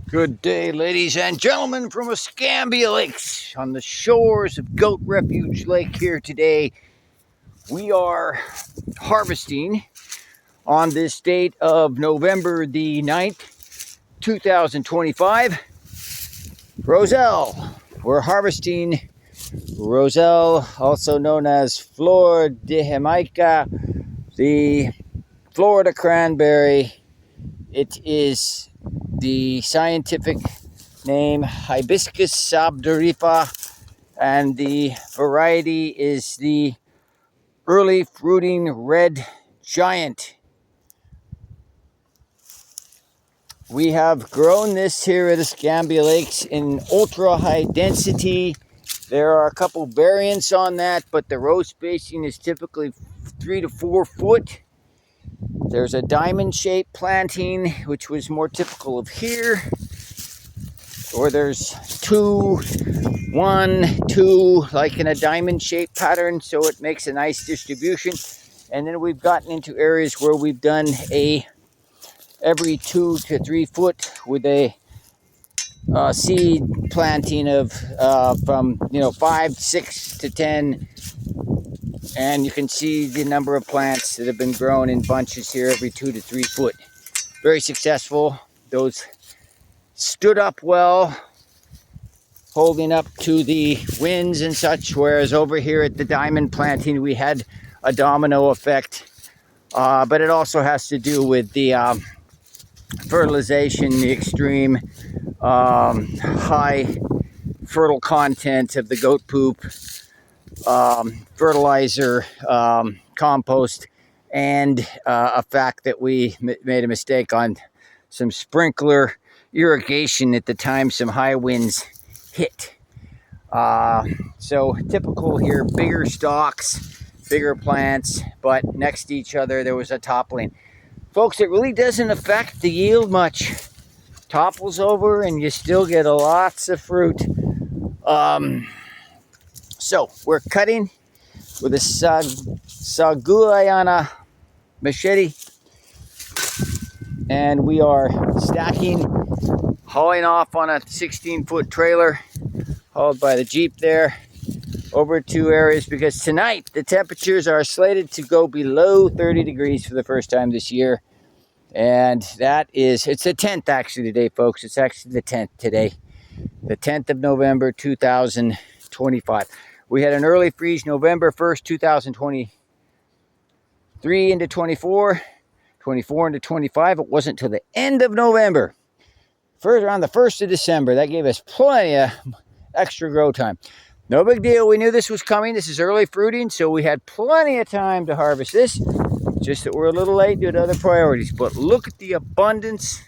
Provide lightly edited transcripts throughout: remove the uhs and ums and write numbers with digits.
Good day, ladies and gentlemen, from Escambia Lakes on the shores of Goat Refuge Lake here today. We are harvesting on this date of November the 9th, 2025. Roselle. We're harvesting Roselle, also known as Flor de Jamaica, the Florida cranberry. It is the scientific name Hibiscus sabdorifa, and the variety is the early fruiting red giant. We have grown this here at Escambia Lakes in ultra high density. There are a couple variants on that, but the row spacing is typically 3 to 4 foot. There's a diamond shaped planting, which was more typical of here. Or there's 2, 1, 2, like in a diamond shaped pattern, so it makes a nice distribution. And then we've gotten into areas where we've done every 2 to 3 foot with a seed planting of from 5, 6 to 10. And you can see the number of plants that have been grown in bunches here every 2 to 3 foot. Very successful. Those stood up well, holding up to the winds and such, whereas over here at the diamond planting we had a domino effect. But it also has to do with the fertilization, the extreme high fertile content of the goat poop, fertilizer, compost, and a fact that we made a mistake on some sprinkler irrigation at the time some high winds hit. So typical here, bigger stalks, bigger plants, but next to each other there was a toppling. Folks, it really doesn't affect the yield much. Topples over and you still get lots of fruit. So we're cutting with a Saguyana machete, and we are stacking, hauling off on a 16-foot trailer hauled by the Jeep there over 2 areas, because tonight the temperatures are slated to go below 30 degrees for the first time this year. And it's the 10th actually today, folks. It's actually the 10th today, the 10th of November 2025. We had an early freeze November 1st, 2023 into 24, 24 into 25. It wasn't till the end of November, around the 1st of December. That gave us plenty of extra grow time. No big deal. We knew this was coming. This is early fruiting, so we had plenty of time to harvest this. Just that we're a little late due to other priorities. But look at the abundance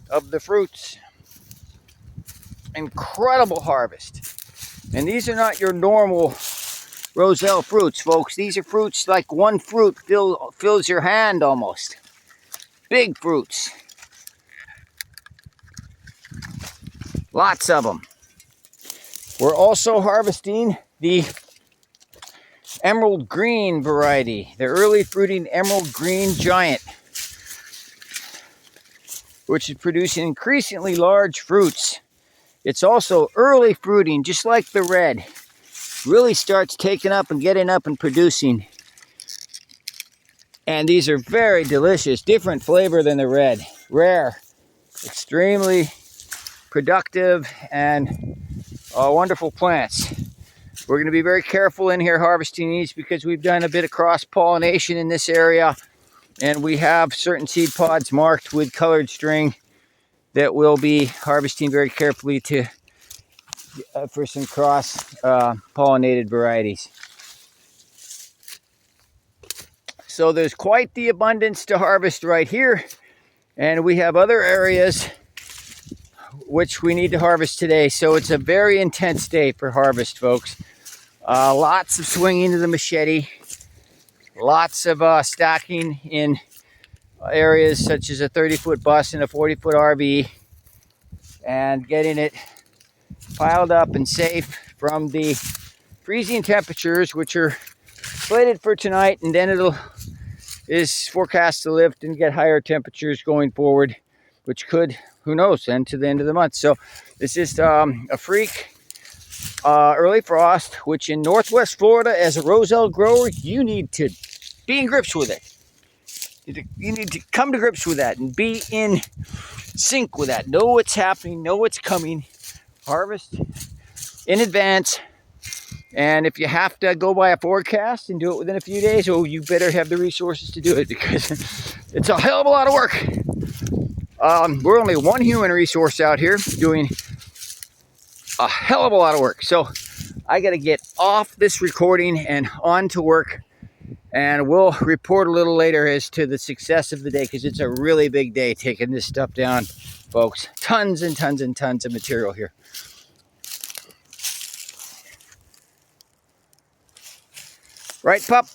of the fruits. Incredible harvest. And these are not your normal Roselle fruits, folks. These are fruits like one fruit fills your hand almost. Big fruits. Lots of them. We're also harvesting the emerald green variety, the early fruiting emerald green giant, which is producing increasingly large fruits. It's also early fruiting, just like the red. Really starts taking up and getting up and producing. And these are very delicious, different flavor than the red. Rare, extremely productive, and wonderful plants. We're going to be very careful in here harvesting these because we've done a bit of cross-pollination in this area. And we have certain seed pods marked with colored string that we'll be harvesting very carefully for some cross-pollinated varieties. So there's quite the abundance to harvest right here, and we have other areas which we need to harvest today. So it's a very intense day for harvest, folks. Lots of swinging of the machete, lots of stacking in areas such as a 30-foot bus and a 40-foot RV, and getting it piled up and safe from the freezing temperatures, which are slated for tonight, and then is forecast to lift and get higher temperatures going forward, which could who knows, and to the end of the month. So this is a freak early frost, which in Northwest Florida, as a Roselle grower, you need to be in grips with it. You need to come to grips with that and be in sync with that. Know what's happening, know what's coming, harvest in advance. And if you have to go by a forecast and do it within a few days, oh, you better have the resources to do it, because it's a hell of a lot of work. We're only one human resource out here doing a hell of a lot of work. So I got to get off this recording and on to work. And we'll report a little later as to the success of the day, because it's a really big day taking this stuff down, folks. Tons and tons and tons of material here. Right, pup?